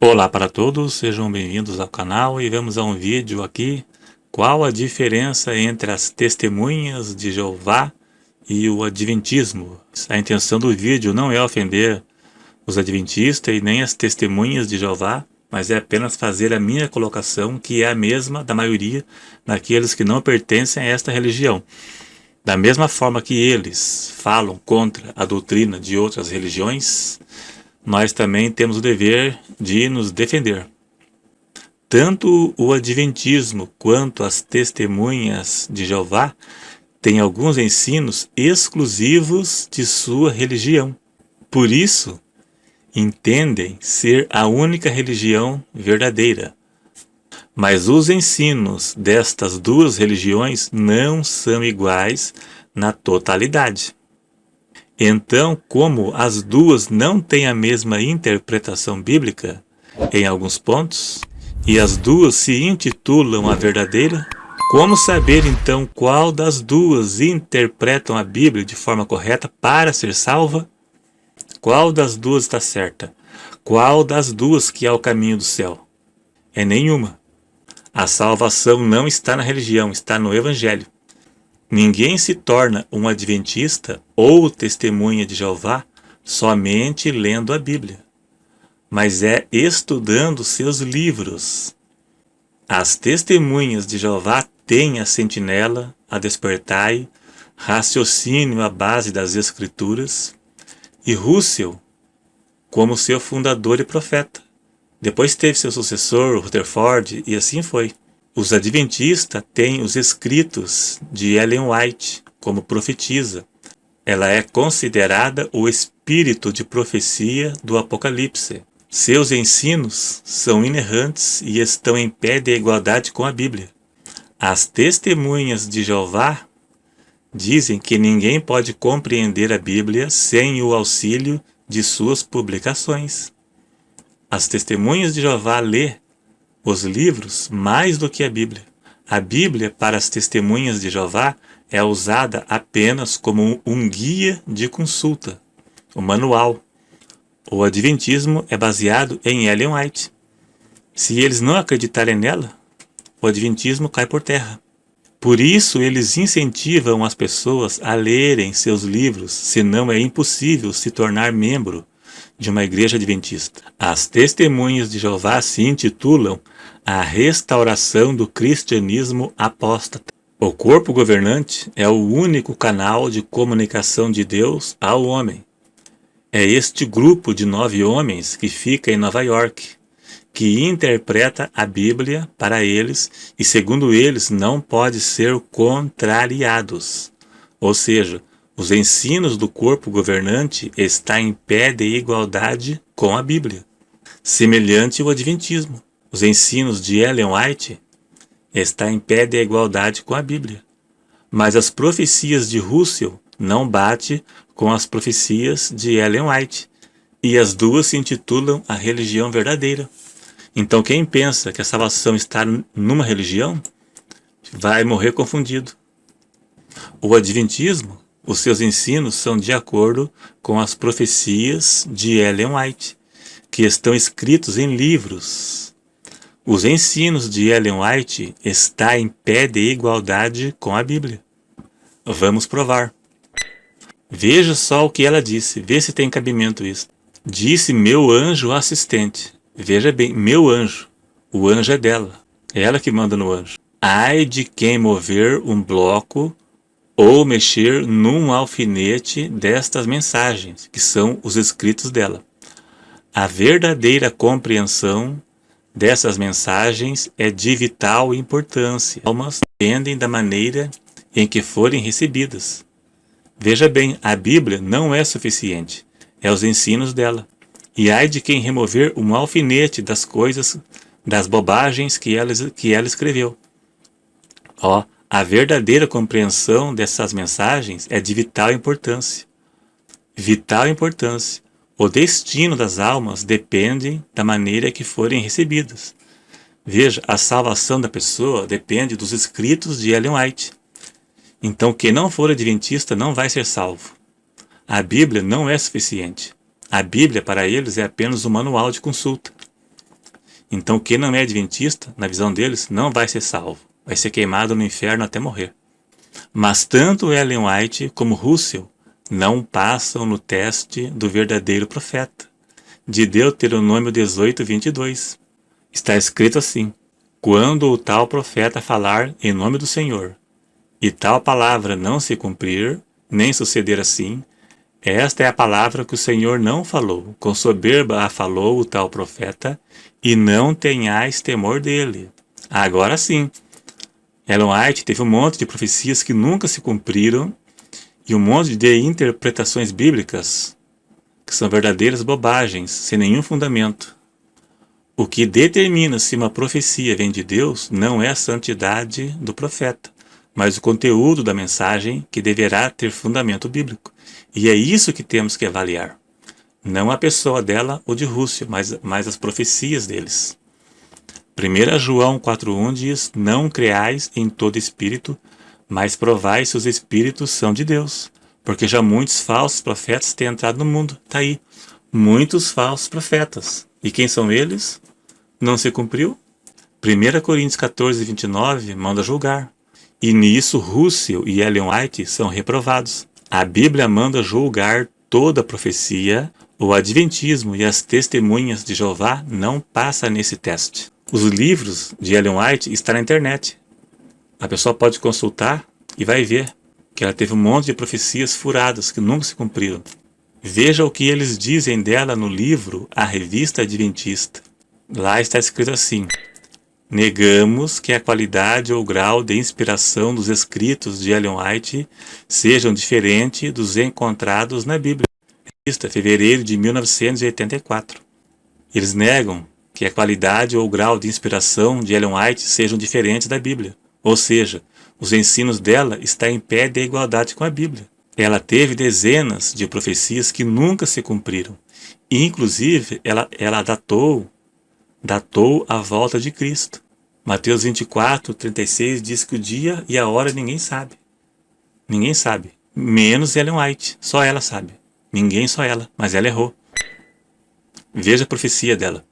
Olá para todos, sejam bem-vindos ao canal e vamos a um vídeo aqui. Qual a diferença entre as testemunhas de Jeová e o adventismo? A intenção do vídeo não é ofender os adventistas e nem as testemunhas de Jeová, mas é apenas fazer a minha colocação, que é a mesma da maioria daqueles que não pertencem a esta religião. Da mesma forma que eles falam contra a doutrina de outras religiões, nós também temos o dever de nos defender. Tanto o adventismo quanto as testemunhas de Jeová têm alguns ensinos exclusivos de sua religião. Por isso, entendem ser a única religião verdadeira. Mas os ensinos destas duas religiões não são iguais na totalidade. Então, como as duas não têm a mesma interpretação bíblica em alguns pontos, e as duas se intitulam a verdadeira, como saber então qual das duas interpretam a Bíblia de forma correta para ser salva? Qual das duas está certa? Qual das duas que é o caminho do céu? É nenhuma. A salvação não está na religião, está no Evangelho. Ninguém se torna um adventista ou testemunha de Jeová somente lendo a Bíblia, mas é estudando seus livros. As testemunhas de Jeová têm a sentinela, a despertai, raciocínio à base das Escrituras, e Russell como seu fundador e profeta. Depois teve seu sucessor, Rutherford, e assim foi. Os adventistas têm os escritos de Ellen White como profetisa. Ela é considerada o espírito de profecia do Apocalipse. Seus ensinos são inerrantes e estão em pé de igualdade com a Bíblia. As testemunhas de Jeová dizem que ninguém pode compreender a Bíblia sem o auxílio de suas publicações. As testemunhas de Jeová lê os livros mais do que a Bíblia. A Bíblia, para as testemunhas de Jeová, é usada apenas como um guia de consulta, o manual. O adventismo é baseado em Ellen White. Se eles não acreditarem nela, o adventismo cai por terra. Por isso, eles incentivam as pessoas a lerem seus livros, senão é impossível se tornar membro de uma igreja adventista. As testemunhas de Jeová se intitulam A Restauração do Cristianismo Apóstata. O corpo governante é o único canal de comunicação de Deus ao homem. É este grupo de 9 homens que fica em Nova York, que interpreta a Bíblia para eles e, segundo eles, não pode ser contrariados. Ou seja, os ensinos do corpo governante estão em pé de igualdade com a Bíblia, semelhante ao adventismo. Os ensinos de Ellen White estão em pé de igualdade com a Bíblia. Mas as profecias de Russell não batem com as profecias de Ellen White, e as duas se intitulam a religião verdadeira. Então quem pensa que a salvação está numa religião, vai morrer confundido. O adventismo, os seus ensinos são de acordo com as profecias de Ellen White, que estão escritos em livros. Os ensinos de Ellen White estão em pé de igualdade com a Bíblia. Vamos provar. Veja só o que ela disse, vê se tem cabimento isso. Disse meu anjo assistente. Veja bem, meu anjo. O anjo é dela. É ela que manda no anjo. Ai de quem mover um bloco ou mexer num alfinete destas mensagens, que são os escritos dela. A verdadeira compreensão dessas mensagens é de vital importância. As almas dependem da maneira em que forem recebidas. Veja bem, a Bíblia não é suficiente, é os ensinos dela. E ai de quem remover um alfinete das coisas, das bobagens que ela escreveu. A verdadeira compreensão dessas mensagens é de vital importância. Vital importância. O destino das almas depende da maneira que forem recebidas. Veja, a salvação da pessoa depende dos escritos de Ellen White. Então, quem não for adventista não vai ser salvo. A Bíblia não é suficiente. A Bíblia, para eles, é apenas um manual de consulta. Então quem não é adventista, na visão deles, não vai ser salvo. Vai ser queimado no inferno até morrer. Mas tanto Ellen White como Russell não passam no teste do verdadeiro profeta, de Deuteronômio 18:22. Está escrito assim: quando o tal profeta falar em nome do Senhor, e tal palavra não se cumprir, nem suceder assim, esta é a palavra que o Senhor não falou, com soberba a falou o tal profeta, e não tenhais temor dele. Agora sim, Ellen White teve um monte de profecias que nunca se cumpriram, e um monte de interpretações bíblicas que são verdadeiras bobagens, sem nenhum fundamento. O que determina se uma profecia vem de Deus não é a santidade do profeta, mas o conteúdo da mensagem que deverá ter fundamento bíblico. E é isso que temos que avaliar. Não a pessoa dela ou de Russell, mas as profecias deles. 1 João 4:1 diz: não creais em todo espírito, mas provai se os espíritos são de Deus, porque já muitos falsos profetas têm entrado no mundo. Está aí, muitos falsos profetas. E quem são eles? Não se cumpriu? 1 Coríntios 14:29 manda julgar. E nisso Russell e Ellen White são reprovados. A Bíblia manda julgar toda profecia. O Adventismo e as Testemunhas de Jeová não passam nesse teste. Os livros de Ellen White estão na internet. A pessoa pode consultar e vai ver que ela teve um monte de profecias furadas que nunca se cumpriram. Veja o que eles dizem dela no livro A Revista Adventista. Lá está escrito assim: negamos que a qualidade ou grau de inspiração dos escritos de Ellen White sejam diferentes dos encontrados na Bíblia. Revista, fevereiro de 1984. Eles negam que a qualidade ou grau de inspiração de Ellen White sejam diferentes da Bíblia. Ou seja, os ensinos dela estão em pé de igualdade com a Bíblia. Ela teve dezenas de profecias que nunca se cumpriram. E, inclusive, ela datou a volta de Cristo. Mateus 24:36 diz que o dia e a hora ninguém sabe. Ninguém sabe. Menos Ellen White. Só ela sabe. Ninguém, só ela. Mas ela errou. Veja a profecia dela.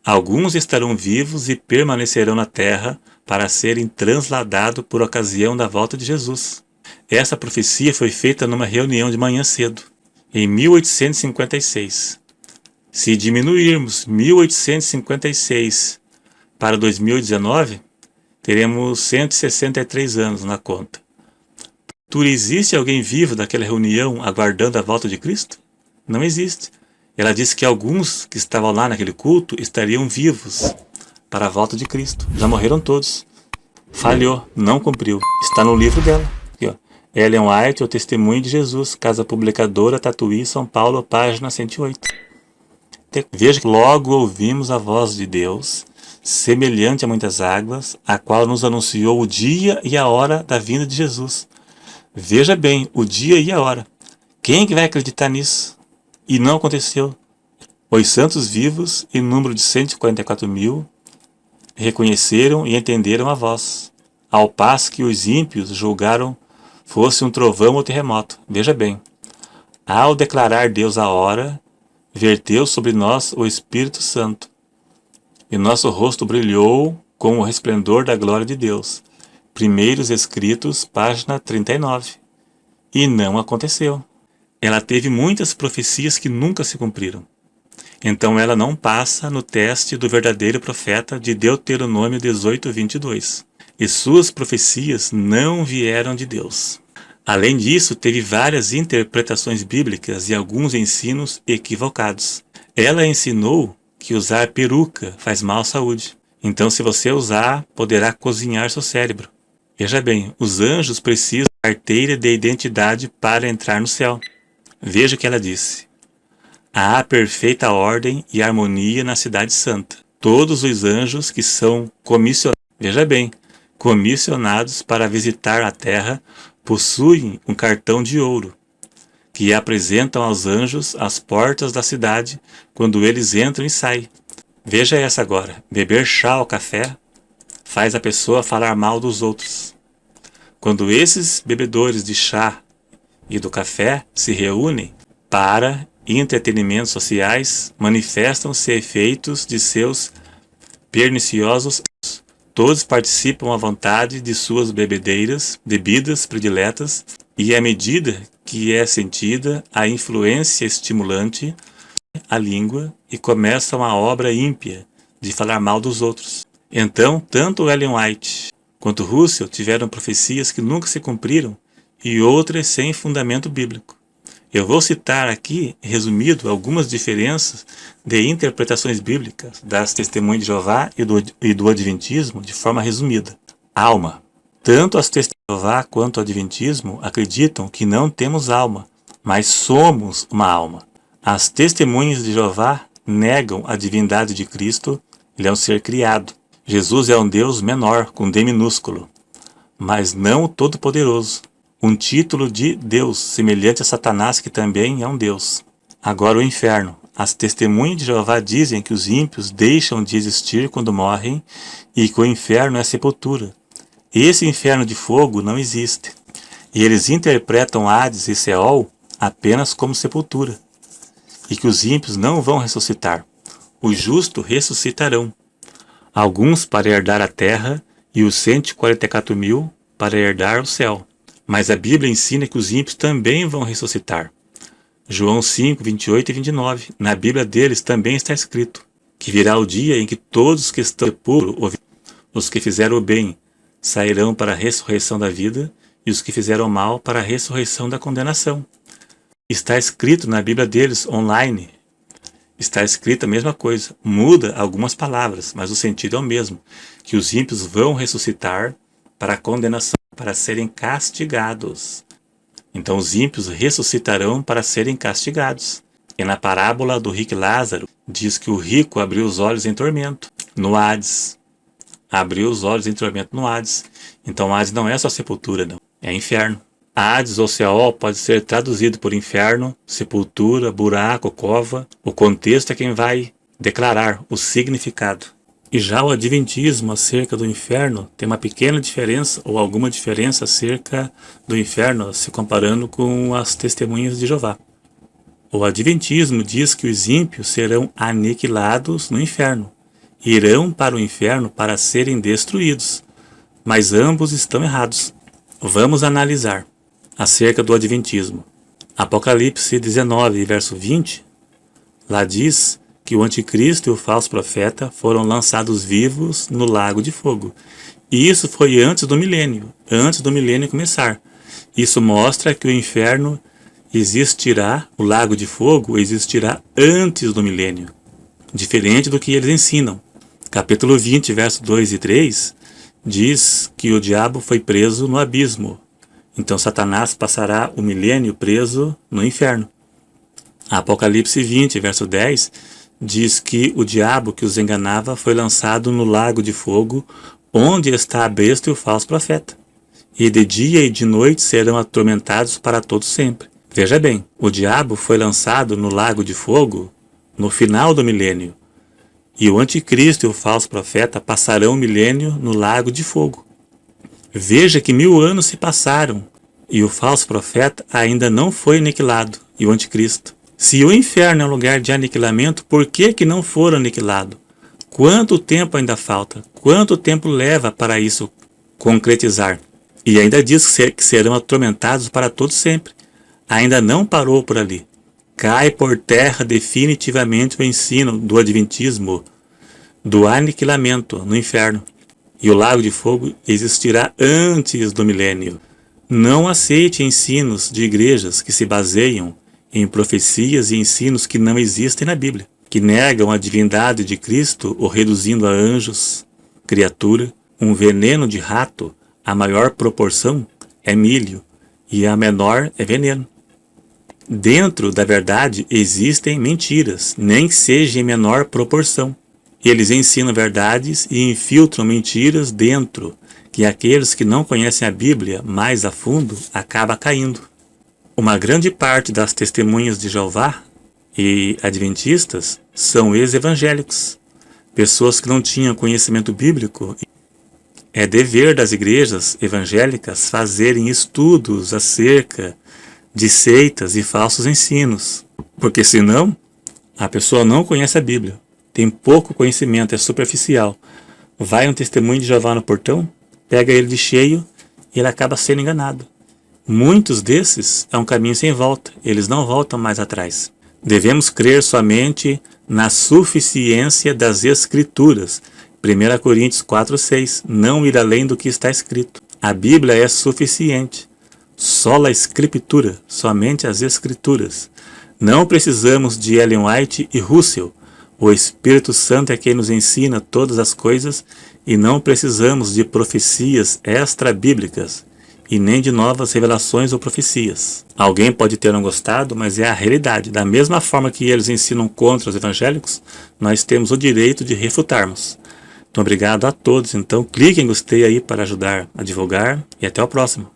Alguns estarão vivos e permanecerão na terra para serem transladados por ocasião da volta de Jesus. Essa profecia foi feita numa reunião de manhã cedo, em 1856. Se diminuirmos 1856 para 2019, teremos 163 anos na conta. Existe alguém vivo daquela reunião aguardando a volta de Cristo? Não existe. Ela disse que alguns que estavam lá naquele culto estariam vivos para a volta de Cristo. Já morreram todos. Falhou, não cumpriu. Está no livro dela. Aqui, ó. Ellen White, O Testemunho de Jesus, Casa Publicadora, Tatuí, São Paulo, página 108. Veja que logo ouvimos a voz de Deus, semelhante a muitas águas, a qual nos anunciou o dia e a hora da vinda de Jesus. Veja bem, o dia e a hora. Quem que vai acreditar nisso? E não aconteceu. Os santos vivos, em número de 144.000, reconheceram e entenderam a voz, ao passo que os ímpios julgaram fosse um trovão ou terremoto. Veja bem, ao declarar Deus a hora, verteu sobre nós o Espírito Santo, e nosso rosto brilhou com o resplendor da glória de Deus. Primeiros Escritos, página 39. E não aconteceu. Ela teve muitas profecias que nunca se cumpriram. Então ela não passa no teste do verdadeiro profeta de Deuteronômio 18:22. E suas profecias não vieram de Deus. Além disso, teve várias interpretações bíblicas e alguns ensinos equivocados. Ela ensinou que usar peruca faz mal à saúde. Então, se você usar, poderá cozinhar seu cérebro. Veja bem, os anjos precisam de carteira de identidade para entrar no céu. Veja o que ela disse. Há perfeita ordem e harmonia na cidade santa. Todos os anjos que são comissionados, veja bem, comissionados para visitar a terra, possuem um cartão de ouro, que apresentam aos anjos as portas da cidade quando eles entram e saem. Veja essa agora. Beber chá ou café faz a pessoa falar mal dos outros. Quando esses bebedores de chá e do café se reúnem para entretenimentos sociais, manifestam-se efeitos de seus perniciosos, todos participam à vontade de suas bebidas prediletas, e à medida que é sentida a influência estimulante a língua e começam a obra ímpia de falar mal dos outros. Então, tanto Ellen White quanto Russell tiveram profecias que nunca se cumpriram e outras sem fundamento bíblico. Eu vou citar aqui, resumido, algumas diferenças de interpretações bíblicas das Testemunhas de Jeová e do Adventismo de forma resumida. Alma. Tanto as Testemunhas de Jeová quanto o Adventismo acreditam que não temos alma, mas somos uma alma. As Testemunhas de Jeová negam a divindade de Cristo, ele é um ser criado. Jesus é um Deus menor, com D minúsculo, mas não o Todo-Poderoso. Um título de Deus, semelhante a Satanás, que também é um Deus. Agora o inferno. As Testemunhas de Jeová dizem que os ímpios deixam de existir quando morrem e que o inferno é a sepultura. Esse inferno de fogo não existe. E eles interpretam Hades e Seol apenas como sepultura. E que os ímpios não vão ressuscitar. Os justos ressuscitarão. Alguns para herdar a terra e os 144.000 para herdar o céu. Mas a Bíblia ensina que os ímpios também vão ressuscitar. João 5, 28 e 29. Na Bíblia deles também está escrito que virá o dia em que todos que estão puros, os que fizeram o bem, sairão para a ressurreição da vida e os que fizeram o mal para a ressurreição da condenação. Está escrito na Bíblia deles online. Está escrita a mesma coisa. Muda algumas palavras, mas o sentido é o mesmo. Que os ímpios vão ressuscitar para a condenação, para serem castigados. Então os ímpios ressuscitarão para serem castigados. E na parábola do rico Lázaro, diz que o rico abriu os olhos em tormento, no Hades. Abriu os olhos em tormento no Hades. Então Hades não é só sepultura, não. É inferno. Hades ou Seol pode ser traduzido por inferno, sepultura, buraco, cova. O contexto é quem vai declarar o significado. E já o Adventismo acerca do inferno tem uma pequena diferença, ou alguma diferença acerca do inferno, se comparando com as Testemunhas de Jeová. O Adventismo diz que os ímpios serão aniquilados no inferno, e irão para o inferno para serem destruídos. Mas ambos estão errados. Vamos analisar acerca do Adventismo. Apocalipse 19, verso 20, lá diz que o anticristo e o falso profeta foram lançados vivos no lago de fogo. E isso foi antes do milênio começar. Isso mostra que o inferno existirá, o lago de fogo existirá antes do milênio, diferente do que eles ensinam. Capítulo 20, verso 2 e 3, diz que o diabo foi preso no abismo. Então Satanás passará o milênio preso no inferno. Apocalipse 20, verso 10, diz que o diabo que os enganava foi lançado no lago de fogo, onde está a besta e o falso profeta. E de dia e de noite serão atormentados para todo sempre. Veja bem, o diabo foi lançado no lago de fogo no final do milênio. E o anticristo e o falso profeta passarão o milênio no lago de fogo. Veja que 1000 anos se passaram e o falso profeta ainda não foi aniquilado, e o anticristo. Se o inferno é um lugar de aniquilamento, por que não foram aniquilados? Quanto tempo ainda falta? Quanto tempo leva para isso concretizar? E ainda diz que serão atormentados para todo sempre. Ainda não parou por ali. Cai por terra definitivamente o ensino do Adventismo, do aniquilamento no inferno. E o lago de fogo existirá antes do milênio. Não aceite ensinos de igrejas que se baseiam em profecias e ensinos que não existem na Bíblia, que negam a divindade de Cristo ou reduzindo a anjos, criatura. Um veneno de rato, a maior proporção é milho e a menor é veneno. Dentro da verdade existem mentiras, nem que seja em menor proporção. Eles ensinam verdades e infiltram mentiras dentro, que aqueles que não conhecem a Bíblia mais a fundo acabam caindo. Uma grande parte das Testemunhas de Jeová e adventistas são ex-evangélicos, pessoas que não tinham conhecimento bíblico. É dever das igrejas evangélicas fazerem estudos acerca de seitas e falsos ensinos, porque senão a pessoa não conhece a Bíblia. tem pouco conhecimento, é superficial. Vai um testemunho de Jeová no portão, pega ele de cheio e ele acaba sendo enganado. Muitos desses é um caminho sem volta, eles não voltam mais atrás. Devemos crer somente na suficiência das Escrituras. 1 Coríntios 4,6. Não ir além do que está escrito. A Bíblia é suficiente. Sola Escritura, somente as Escrituras. Não precisamos de Ellen White e Russell. O Espírito Santo é quem nos ensina todas as coisas e não precisamos de profecias extra-bíblicas e nem de novas revelações ou profecias. Alguém pode ter não gostado, mas é a realidade. Da mesma forma que eles ensinam contra os evangélicos, nós temos o direito de refutarmos. Então, obrigado a todos. Então, clique em gostei aí para ajudar a divulgar e até o próximo.